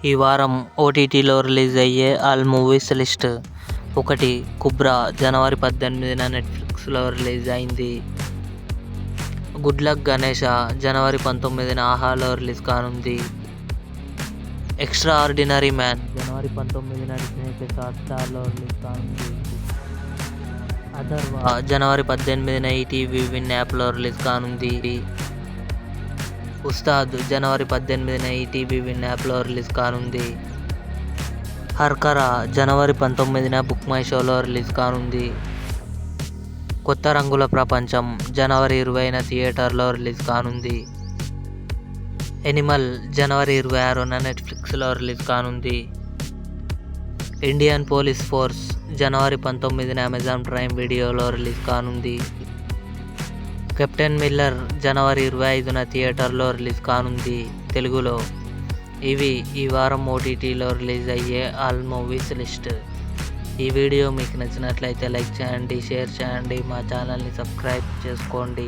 ఈ వారం ఓటీటీలో రిలీజ్ అయ్యే ఆల్ మూవీస్ లిస్ట్. 1. కుబ్రా జనవరి 18న నెట్ఫ్లిక్స్లో రిలీజ్ అయింది. గుడ్ లక్ గణేష జనవరి 19న ఆహాలో రిలీజ్ కానుంది. ఎక్స్ట్రా ఆర్డినరీ మ్యాన్ జనవరి 19న డిస్నీ ప్లస్ హాట్‌స్టార్లో రిలీజ్ కానుంది. అథర్వ జనవరి 18న ఈటీవీ విన్ యాప్లో రిలీజ్ కానుంది. ఉస్తాద్ జనవరి 18న ఈటీవీ విన్ యాప్లో రిలీజ్ కానుంది. హర్కరా జనవరి 19న బుక్ మై షోలో రిలీజ్ కానుంది. కొత్త రంగుల ప్రపంచం జనవరి 20న థియేటర్లో రిలీజ్ కానుంది. ఎనిమల్ జనవరి 26న నెట్ఫ్లిక్స్లో రిలీజ్ కానుంది. ఇండియన్ పోలీస్ ఫోర్స్ జనవరి 19న అమెజాన్ ప్రైమ్ వీడియోలో రిలీజ్ కానుంది. కెప్టెన్ మిల్లర్ జనవరి 25న థియేటర్లో రిలీజ్ కానుంది తెలుగులో. ఇవి ఈ వారం ఓటీటీలో రిలీజ్ అయ్యే ఆల్ మూవీస్ లిస్ట్. ఈ వీడియో మీకు నచ్చినట్లయితే లైక్ చేయండి, షేర్ చేయండి, మా ఛానల్ని సబ్స్క్రైబ్ చేసుకోండి.